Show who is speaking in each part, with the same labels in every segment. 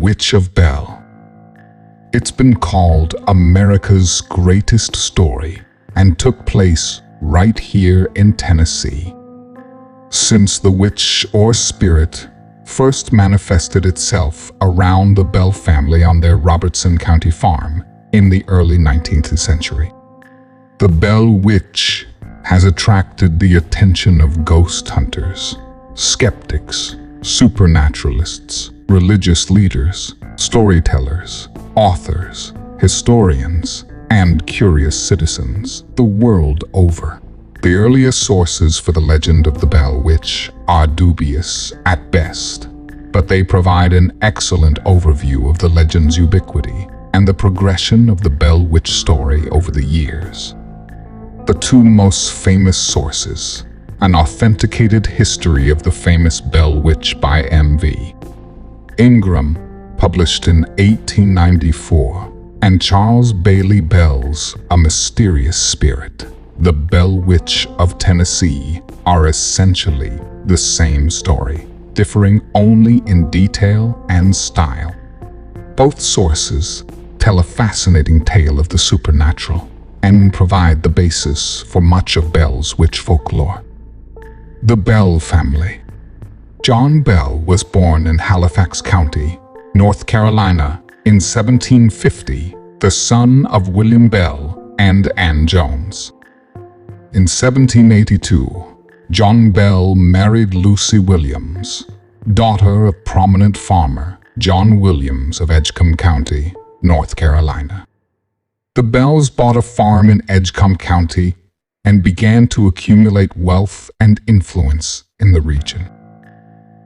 Speaker 1: Witch of Bell. It's been called America's greatest story and took place right here in Tennessee. Since the witch or spirit first manifested itself around the Bell family on their Robertson County farm in the early 19th century. The Bell Witch has attracted the attention of ghost hunters, skeptics, supernaturalists, religious leaders, storytellers, authors, historians, and curious citizens the world over. The earliest sources for the legend of the Bell Witch are dubious at best, but they provide an excellent overview of the legend's ubiquity and the progression of the Bell Witch story over the years. The two most famous sources: an authenticated history of the famous Bell Witch by M.V. Ingram, published in 1894, and Charles Bailey Bell's A Mysterious Spirit, The Bell Witch of Tennessee, are essentially the same story, differing only in detail and style. Both sources tell a fascinating tale of the supernatural and provide the basis for much of Bell's witch folklore. The Bell family. John Bell was born in Halifax County, North Carolina, in 1750, the son of William Bell and Ann Jones. In 1782, John Bell married Lucy Williams, daughter of prominent farmer John Williams of Edgecombe County, North Carolina. The Bells bought a farm in Edgecombe County and began to accumulate wealth and influence in the region.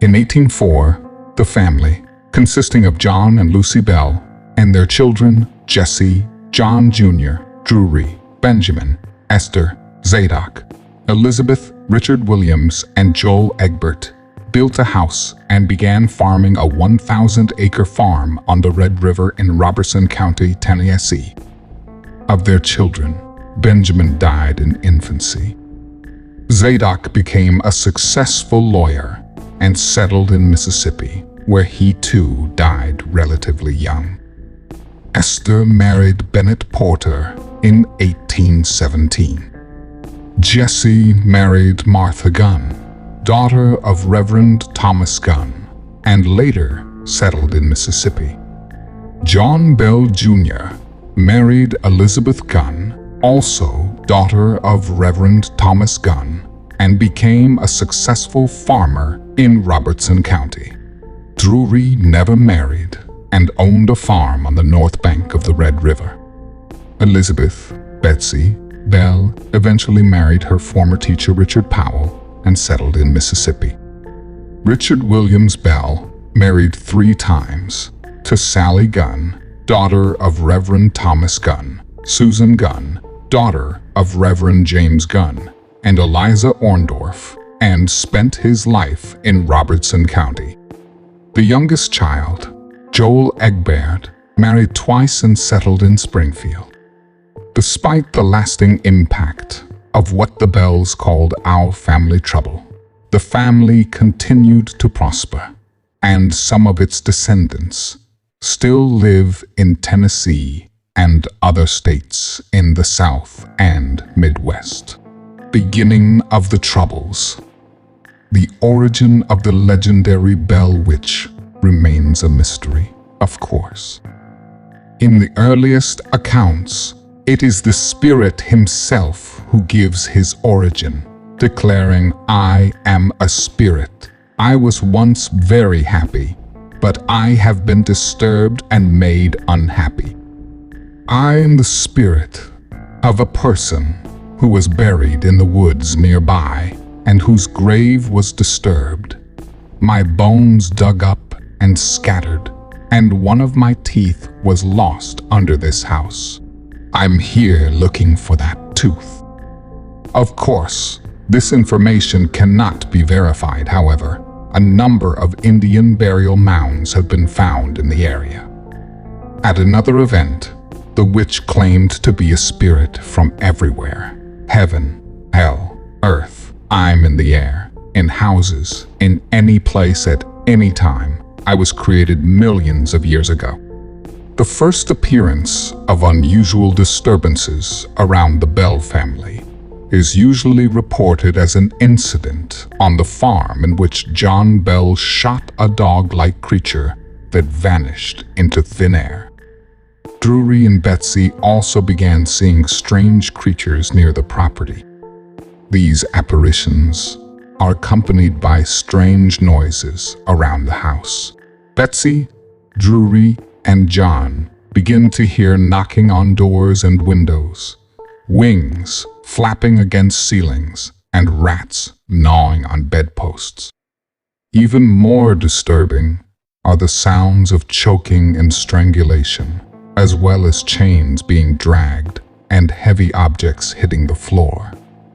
Speaker 1: In 1804, the family, consisting of John and Lucy Bell, and their children Jesse, John Jr., Drury, Benjamin, Esther, Zadok, Elizabeth, Richard Williams, and Joel Egbert, built a house and began farming a 1,000-acre farm on the Red River in Robertson County, Tennessee. Of their children, Benjamin died in infancy. Zadok became a successful lawyer and settled in Mississippi, where he too died relatively young. Esther married Bennett Porter in 1817. Jesse married Martha Gunn, daughter of Reverend Thomas Gunn, and later settled in Mississippi. John Bell Jr. married Elizabeth Gunn, also daughter of Reverend Thomas Gunn, and became a successful farmer in Robertson County. Drury never married and owned a farm on the north bank of the Red River. Elizabeth, Betsy, Bell eventually married her former teacher Richard Powell and settled in Mississippi. Richard Williams Bell married 3 times, to Sally Gunn, daughter of Reverend Thomas Gunn, Susan Gunn, daughter of Reverend James Gunn, and Eliza Orndorff, and spent his life in Robertson County. The youngest child, Joel Egbert, married twice and settled in Springfield. Despite the lasting impact of what the Bells called our family trouble, the family continued to prosper, and some of its descendants still live in Tennessee and other states in the South and Midwest. Beginning of the Troubles. The origin of the legendary Bell Witch remains a mystery, of course. In the earliest accounts, it is the spirit himself who gives his origin, declaring, "I am a spirit. I was once very happy, but I have been disturbed and made unhappy. I am the spirit of a person who was buried in the woods nearby and whose grave was disturbed. My bones dug up and scattered, and one of my teeth was lost under this house. I'm here looking for that tooth." Of course, this information cannot be verified. However, a number of Indian burial mounds have been found in the area. At another event, the witch claimed to be a spirit from everywhere: heaven, hell, earth. I'm in the air, in houses, in any place at any time, I was created millions of years ago. The first appearance of unusual disturbances around the Bell family is usually reported as an incident on the farm in which John Bell shot a dog-like creature that vanished into thin air. Drury and Betsy also began seeing strange creatures near the property. These apparitions are accompanied by strange noises around the house. Betsy, Drury, and John begin to hear knocking on doors and windows, wings flapping against ceilings, and rats gnawing on bedposts. Even more disturbing are the sounds of choking and strangulation, as well as chains being dragged and heavy objects hitting the floor.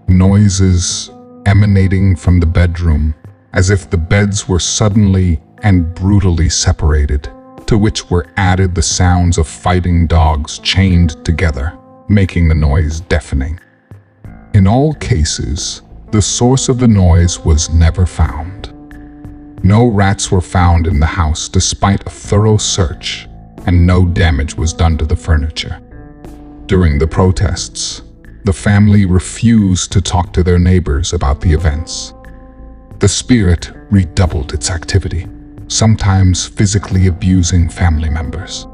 Speaker 1: Noises emanating from the bedroom, as if the beds were suddenly and brutally separated, to which were added the sounds of fighting dogs chained together, making the noise deafening. In all cases, the source of the noise was never found. No rats were found in the house despite a thorough search, and no damage was done to the furniture. During the protests, the family refused to talk to their neighbors about the events. The spirit redoubled its activity, sometimes physically abusing family members.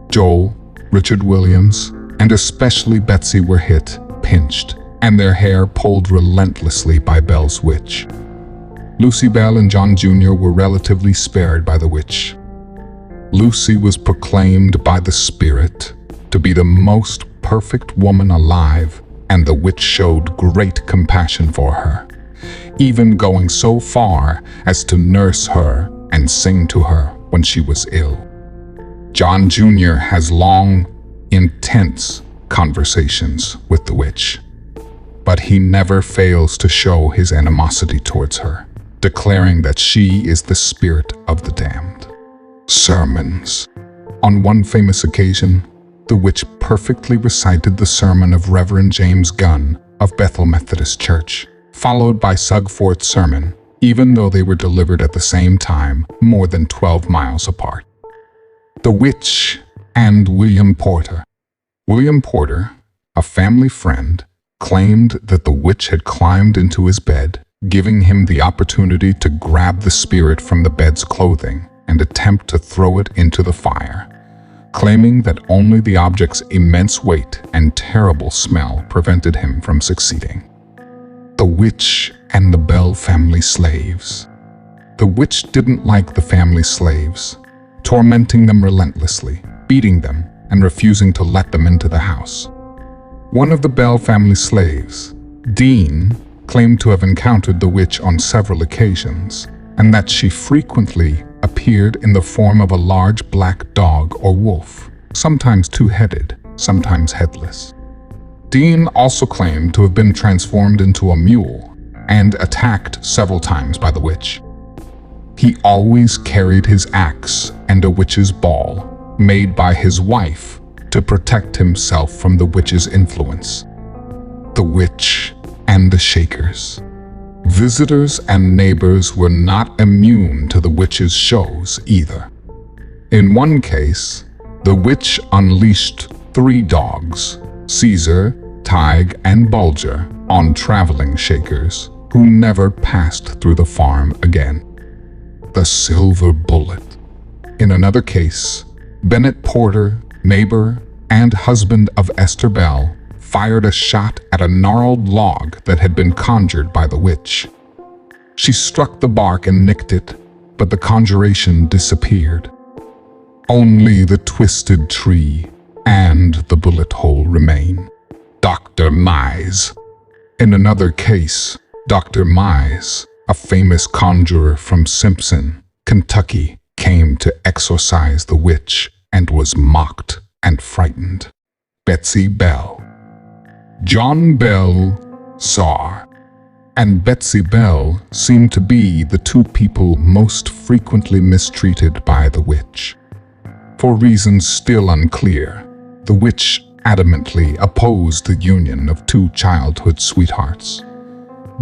Speaker 1: Joel, Richard Williams, and especially Betsy were hit, pinched, and their hair pulled relentlessly by Bell's witch. Lucy Bell and John Jr. were relatively spared by the witch. Lucy was proclaimed by the spirit to be the most perfect woman alive, and the witch showed great compassion for her, even going so far as to nurse her and sing to her when she was ill. John Jr. has long, intense conversations with the witch, but he never fails to show his animosity towards her, declaring that she is the spirit of the damned. Sermons. On one famous occasion, the witch perfectly recited the sermon of Reverend James Gunn of Bethel Methodist Church, followed by Sugforth's sermon, even though they were delivered at the same time, more than 12 miles apart. The Witch and William Porter. William Porter, a family friend, claimed that the witch had climbed into his bed, giving him the opportunity to grab the spirit from the bed's clothing and attempt to throw it into the fire, claiming that only the object's immense weight and terrible smell prevented him from succeeding. The Witch and the Bell family slaves. The witch didn't like the family slaves, tormenting them relentlessly, beating them, and refusing to let them into the house. One of the Bell family slaves, Dean, claimed to have encountered the witch on several occasions, and that she frequently appeared in the form of a large black dog or wolf, sometimes two-headed, sometimes headless. Dean also claimed to have been transformed into a mule and attacked several times by the witch. He always carried his axe and a witch's ball, made by his wife, to protect himself from the witch's influence. The Witch and the Shakers. Visitors and neighbors were not immune to the witch's shows either. In one case, the witch unleashed 3 dogs, Caesar, Tige, and Bulger, on traveling Shakers, who never passed through the farm again. The Silver Bullet. In another case, Bennett Porter, neighbor and husband of Esther Bell, fired a shot at a gnarled log that had been conjured by the witch. She struck the bark and nicked it, but the conjuration disappeared. Only the twisted tree and the bullet hole remain. Dr. Mize. In another case, Dr. Mize, a famous conjurer from Simpson, Kentucky, came to exorcise the witch and was mocked and frightened. Betsy Bell. John Bell saw, and Betsy Bell seemed to be the 2 people most frequently mistreated by the witch. For reasons still unclear, the witch adamantly opposed the union of 2 childhood sweethearts,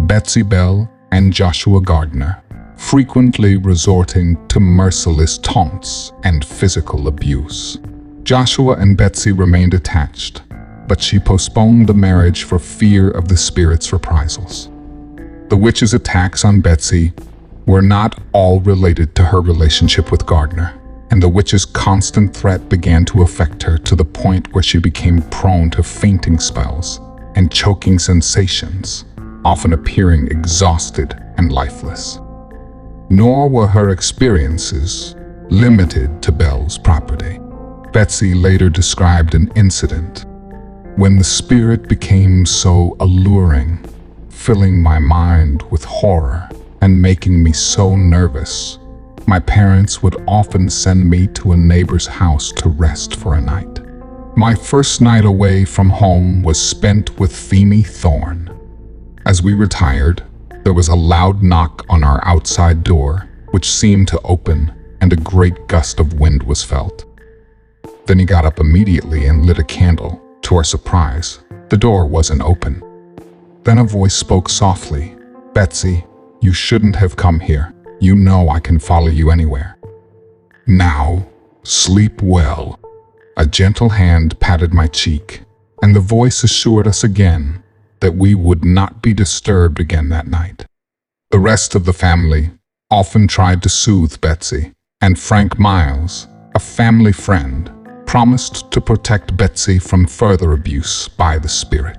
Speaker 1: Betsy Bell and Joshua Gardner, frequently resorting to merciless taunts and physical abuse. Joshua and Betsy remained attached, but she postponed the marriage for fear of the spirit's reprisals. The witch's attacks on Betsy were not all related to her relationship with Gardner, and the witch's constant threat began to affect her to the point where she became prone to fainting spells and choking sensations, often appearing exhausted and lifeless. Nor were her experiences limited to Bell's property. Betsy later described an incident when the spirit became so alluring, filling my mind with horror and making me so nervous. My parents would often send me to a neighbor's house to rest for a night. My first night away from home was spent with Feemy Thorne. As we retired, there was a loud knock on our outside door, which seemed to open, and a great gust of wind was felt. Then he got up immediately and lit a candle. To our surprise, the door wasn't open. Then a voice spoke softly, "Betsy, you shouldn't have come here. You know I can follow you anywhere. Now, sleep well." A gentle hand patted my cheek, and the voice assured us again that we would not be disturbed again that night. The rest of the family often tried to soothe Betsy, and Frank Miles, a family friend, promised to protect Betsy from further abuse by the spirit.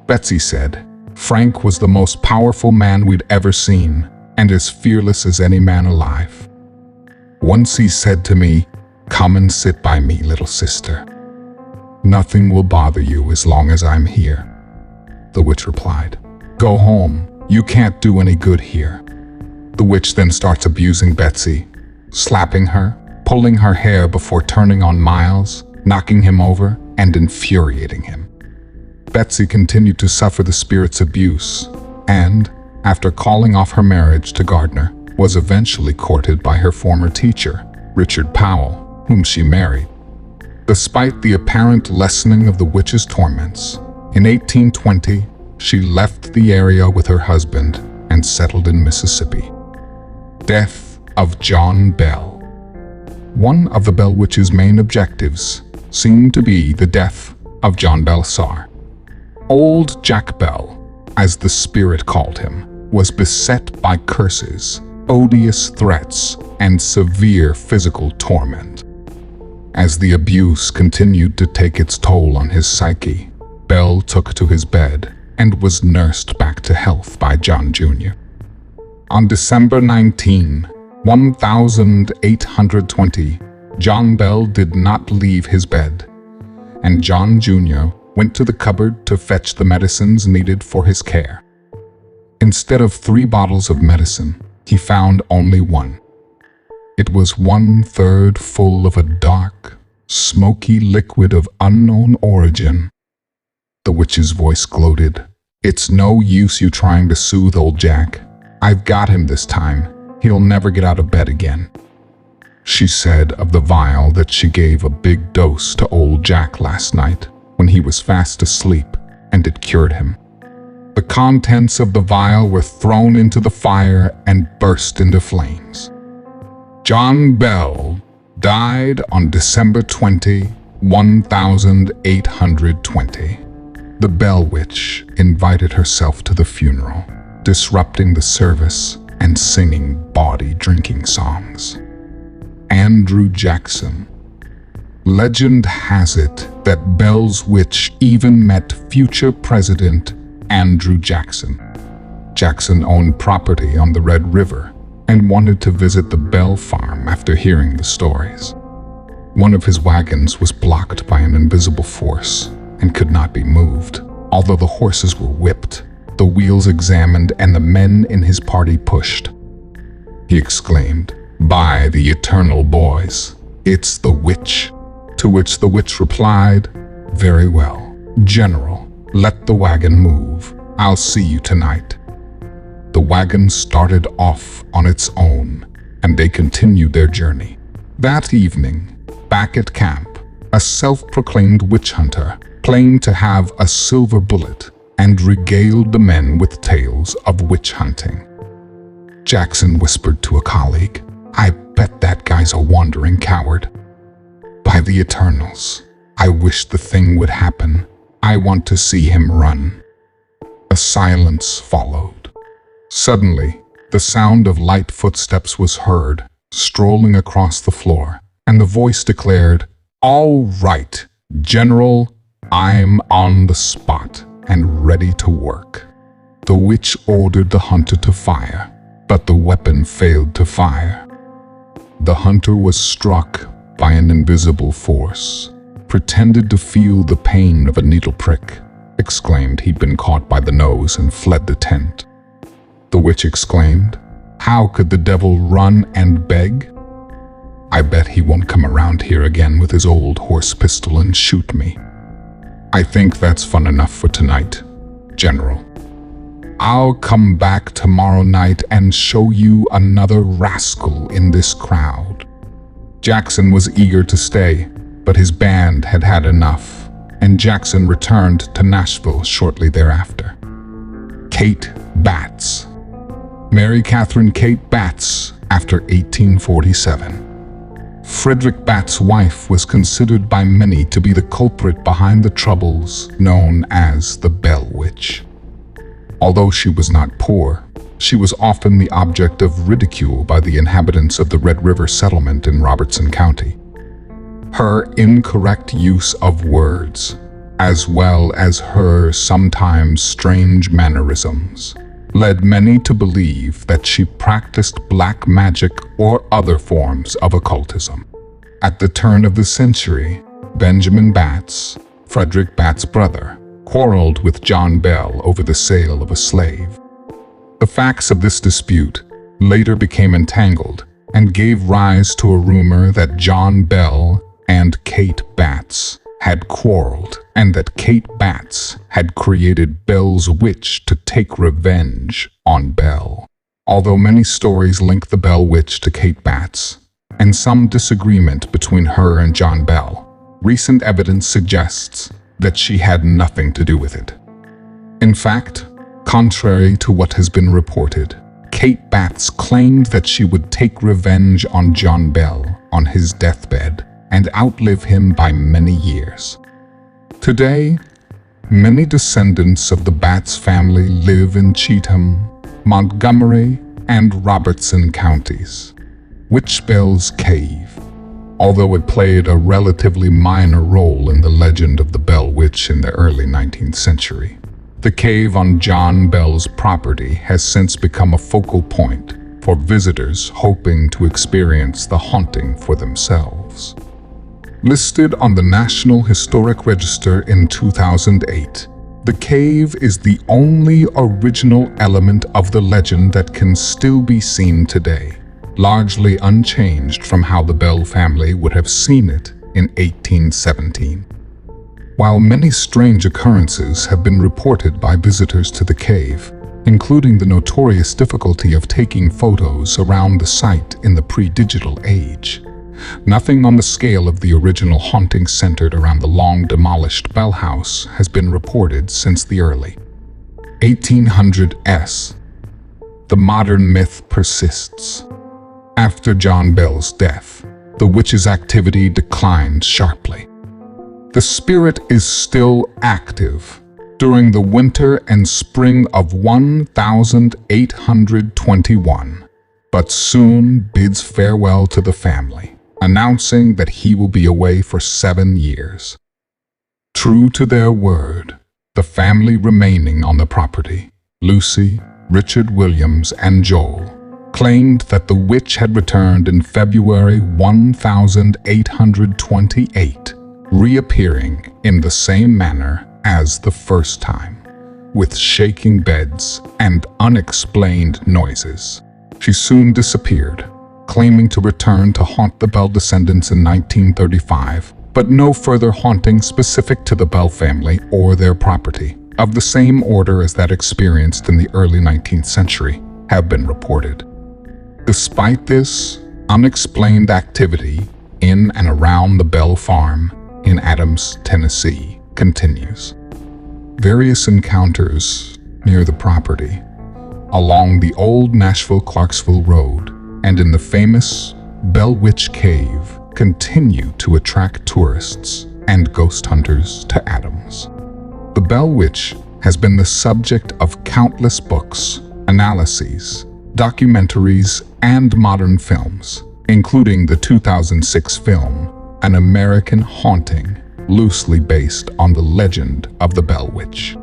Speaker 1: Betsy said, "Frank was the most powerful man we'd ever seen, and as fearless as any man alive. Once he said to me, 'Come and sit by me, little sister. Nothing will bother you as long as I'm here.'" The witch replied, "Go home. You can't do any good here." The witch then starts abusing Betsy, slapping her, pulling her hair before turning on Miles, knocking him over, and infuriating him. Betsy continued to suffer the spirit's abuse, and, after calling off her marriage to Gardner, was eventually courted by her former teacher, Richard Powell, whom she married. Despite the apparent lessening of the witch's torments, in 1820, she left the area with her husband and settled in Mississippi. Death of John Bell. One of the Bell Witch's main objectives seemed to be the death of John Bell Sar. Old Jack Bell, as the spirit called him, was beset by curses, odious threats, and severe physical torment. As the abuse continued to take its toll on his psyche, Bell took to his bed and was nursed back to health by John Jr. On December 19, 1820, John Bell did not leave his bed, and John Jr. went to the cupboard to fetch the medicines needed for his care. Instead of 3 bottles of medicine, he found only 1. It was 1/3 full of a dark, smoky liquid of unknown origin. The witch's voice gloated, "It's no use you trying to soothe old Jack. I've got him this time. He'll never get out of bed again." She said of the vial that she gave a big dose to old Jack last night when he was fast asleep, and it cured him. The contents of the vial were thrown into the fire and burst into flames. John Bell died on December 20, 1820. The Bell Witch invited herself to the funeral, disrupting the service and singing bawdy drinking songs. Andrew Jackson. Legend has it that Bell's witch even met future President Andrew Jackson. Jackson owned property on the Red River and wanted to visit the Bell farm after hearing the stories. One of his wagons was blocked by an invisible force and could not be moved. Although the horses were whipped, the wheels examined, and the men in his party pushed. He exclaimed, "By the eternal boys, it's the witch." To which the witch replied, "Very well, General, let the wagon move. I'll see you tonight." The wagon started off on its own, and they continued their journey. That evening, back at camp, a self-proclaimed witch hunter claimed to have a silver bullet and regaled the men with tales of witch hunting. Jackson whispered to a colleague. "I bet that guy's a wandering coward. By the Eternals, I wish the thing would happen. I want to see him run." A silence followed. Suddenly, the sound of light footsteps was heard, strolling across the floor, and the voice declared, "All right, General, I'm on the spot and ready to work." The witch ordered the hunter to fire, but the weapon failed to fire. The hunter was struck by an invisible force, pretended to feel the pain of a needle prick, exclaimed he'd been caught by the nose and fled the tent. The witch exclaimed, "How could the devil run and beg? I bet he won't come around here again with his old horse pistol and shoot me. I think that's fun enough for tonight, General. I'll come back tomorrow night and show you another rascal in this crowd." Jackson was eager to stay, but his band had had enough, and Jackson returned to Nashville shortly thereafter. Kate Batts. Mary Catherine Kate Batts, after 1847. Frederick Batts' wife was considered by many to be the culprit behind the troubles known as the Bell Witch. Although she was not poor, she was often the object of ridicule by the inhabitants of the Red River settlement in Robertson County. Her incorrect use of words, as well as her sometimes strange mannerisms, led many to believe that she practiced black magic or other forms of occultism. At the turn of the century, Benjamin Batts, Frederick Batts' brother, quarreled with John Bell over the sale of a slave. The facts of this dispute later became entangled and gave rise to a rumor that John Bell and Kate Batts had quarreled and that Kate Batts had created Bell's witch to take revenge on Bell. Although many stories link the Bell Witch to Kate Batts, and some disagreement between her and John Bell, recent evidence suggests that she had nothing to do with it. In fact, contrary to what has been reported, Kate Batts claimed that she would take revenge on John Bell on his deathbed and outlive him by many years. Today, many descendants of the Batts family live in Cheatham, Montgomery, and Robertson counties. Witch Bell's Cave, although it played a relatively minor role in the legend of the Bell Witch in the early 19th century, the cave on John Bell's property has since become a focal point for visitors hoping to experience the haunting for themselves. Listed on the National Historic Register in 2008, the cave is the only original element of the legend that can still be seen today, largely unchanged from how the Bell family would have seen it in 1817. While many strange occurrences have been reported by visitors to the cave, including the notorious difficulty of taking photos around the site in the pre-digital age, nothing on the scale of the original haunting centered around the long-demolished Bell House has been reported since the early 1800s. The modern myth persists. After John Bell's death, the witch's activity declined sharply. The spirit is still active during the winter and spring of 1821, but soon bids farewell to the family, announcing that he will be away for 7 years. True to their word, the family remaining on the property, Lucy, Richard Williams, and Joel, claimed that the witch had returned in February 1828, reappearing in the same manner as the first time, with shaking beds and unexplained noises. She soon disappeared, claiming to return to haunt the Bell descendants in 1935, but no further haunting specific to the Bell family or their property, of the same order as that experienced in the early 19th century, have been reported. Despite this, unexplained activity in and around the Bell farm in Adams, Tennessee, continues. Various encounters near the property along the old Nashville-Clarksville Road and in the famous Bell Witch Cave continue to attract tourists and ghost hunters to Adams. The Bell Witch has been the subject of countless books, analyses, documentaries, and modern films, including the 2006 film An American Haunting, loosely based on the legend of the Bell Witch.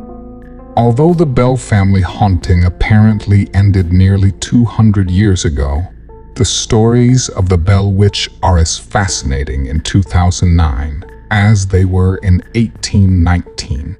Speaker 1: Although the Bell family haunting apparently ended nearly 200 years ago, the stories of the Bell Witch are as fascinating in 2009 as they were in 1819.